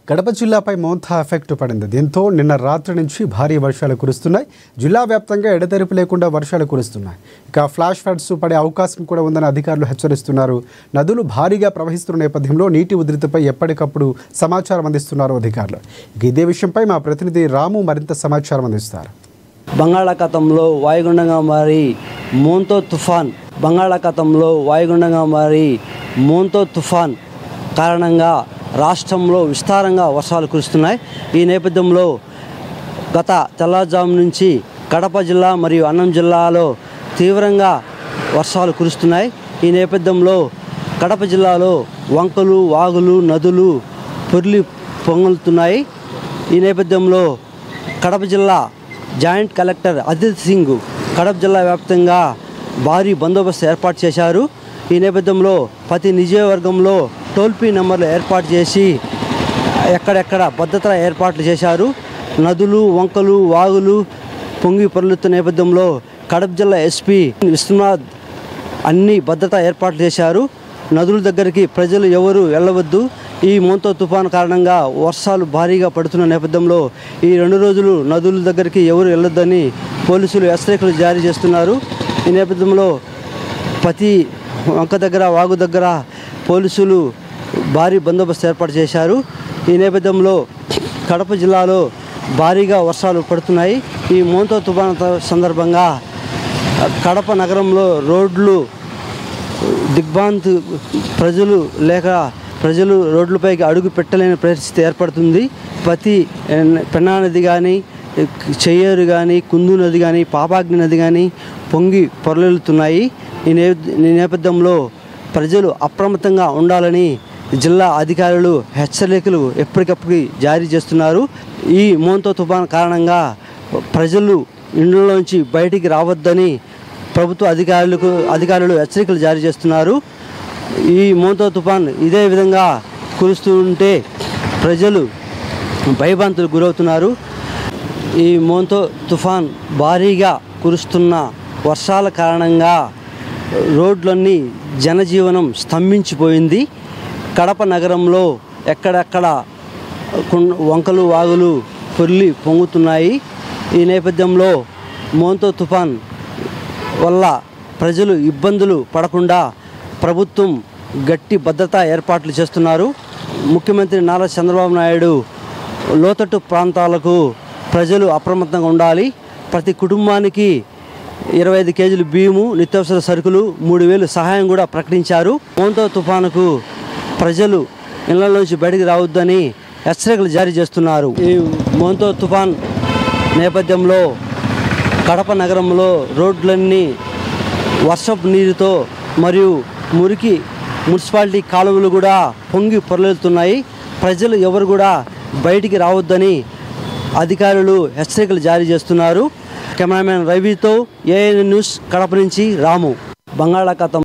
Kadapa జిల్లాపై Montha effect పడింది. దీంతో నిన్న రాత్రి నుంచి భారీ వర్షాలు కురుస్తున్నాయి. జిల్లా వ్యాప్తంగా ఎడతెరిపి లేకుండా వర్షాలు కురుస్తున్నాయి. ఇక ఫ్లాష్ ఫ్లడ్స్ పడే అవకాశం కూడా ఉందని అధికారులు హెచ్చరిస్తున్నారు. నదులు భారీగా ప్రవహిస్తున్న నేపథ్యంలో నీటి ఉధృతిపై ఎప్పటికప్పుడు సమాచారం అందిస్తున్నారు అధికారులు. ఇదే విషయంపై మా ప్రతినిధి రాము మరింత సమాచారం అందిస్తారు. బంగాళాఖాతంలో వాయుగుండంగా మారి మోంతో తుఫాన్ కారణంగా రాష్ట్రంలో విస్తారంగా వర్షాలు కురుస్తున్నాయి. ఈ నేపథ్యంలో గత తెల్లవారుజాము నుంచి కడప జిల్లా మరియు అన్నం జిల్లాలో తీవ్రంగా వర్షాలు కురుస్తున్నాయి. ఈ నేపథ్యంలో కడప జిల్లాలో వంకలు, వాగులు, నదులు పొర్లి పొంగుతున్నాయి. ఈ నేపథ్యంలో కడప జిల్లా జాయింట్ కలెక్టర్ అదిత్ సింగ్ కడప జిల్లా వ్యాప్తంగా భారీ బందోబస్తు ఏర్పాటు చేశారు. ఈ నేపథ్యంలో ప్రతి నియోజకవర్గంలో టోల్ ఫ్రీ నెంబర్లు ఏర్పాటు చేసి ఎక్కడెక్కడ భద్రత ఏర్పాట్లు చేశారు. నదులు, వంకలు, వాగులు పొంగి పొర్లుతున్న నేపథ్యంలో కడప జిల్లా ఎస్పీ విశ్వనాథ్ అన్ని భద్రతా ఏర్పాట్లు చేశారు. నదుల దగ్గరికి ప్రజలు ఎవరు వెళ్ళవద్దు. ఈ మోంతో తుఫాను కారణంగా వర్షాలు భారీగా పడుతున్న నేపథ్యంలో ఈ 2 రోజులు నదుల దగ్గరికి ఎవరు వెళ్ళొద్దని పోలీసులు హెచ్చరికలు జారీ చేస్తున్నారు. ఈ నేపథ్యంలో ప్రతి వంక దగ్గర, వాగు దగ్గర పోలీసులు భారీ బందోబస్తు ఏర్పాటు చేశారు. ఈ నేపథ్యంలో కడప జిల్లాలో భారీగా వర్షాలు పడుతున్నాయి. ఈ మోంతో తుఫాను సందర్భంగా కడప నగరంలో రోడ్లు దిగ్భ్రాంతి, ప్రజలు రోడ్లపైకి అడుగు పెట్టలేని పరిస్థితి ఏర్పడుతుంది. ప్రతి పెన్నా నది కానీ, చెయ్యేరు కానీ, కుందు నది కానీ, పాపాగ్ని నది కానీ పొంగి పొరలుతున్నాయి. ఈ నేపథ్యంలో ప్రజలు అప్రమత్తంగా ఉండాలని జిల్లా అధికారులు హెచ్చరికలు ఎప్పటికప్పుడు జారీ చేస్తున్నారు. ఈ మోంతో తుఫాన్ కారణంగా ప్రజలు ఇండ్లలోంచి బయటికి రావద్దని ప్రభుత్వ అధికారులు హెచ్చరికలు జారీ చేస్తున్నారు. ఈ మోంతో తుఫాన్ ఇదే విధంగా కురుస్తూ ఉంటే ప్రజలు భయభ్రాంతులకు గురవుతున్నారు. ఈ మోంతో తుఫాన్ భారీగా కురుస్తున్న వర్షాల కారణంగా రోడ్లన్నీ జనజీవనం స్తంభించిపోయింది. కడప నగరంలో ఎక్కడెక్కడ వంకలు, వాగులు పొర్లి పొంగుతున్నాయి. ఈ నేపథ్యంలో మోంతో తుఫాన్ వల్ల ప్రజలు ఇబ్బందులు పడకుండా ప్రభుత్వం గట్టి భద్రతా ఏర్పాట్లు చేస్తున్నారు. ముఖ్యమంత్రి నారా చంద్రబాబు నాయుడు లోతట్టు ప్రాంతాలకు ప్రజలు అప్రమత్తంగా ఉండాలి. ప్రతి కుటుంబానికి 25 కేజీలు బియ్యము, నిత్యావసర సరుకులు, 3,000 సహాయం కూడా ప్రకటించారు. మోంతో తుఫానుకు ప్రజలు ఇళ్లలోంచి బయటికి రావద్దని హెచ్చరికలు జారీ చేస్తున్నారు. ఈ మోంతో తుఫాన్ నేపథ్యంలో కడప నగరంలో రోడ్లన్నీ వర్షపు నీరుతో మరియు మురికి మున్సిపాలిటీ కాలువలు కూడా పొంగి పొరలుతున్నాయి. ప్రజలు ఎవరు కూడా బయటికి రావద్దని అధికారులు హెచ్చరికలు జారీ చేస్తున్నారు. కెమెరామెన్ రవితో ఏఎన్ న్యూస్ కడప నుంచి రాము. బంగాళాఖాతం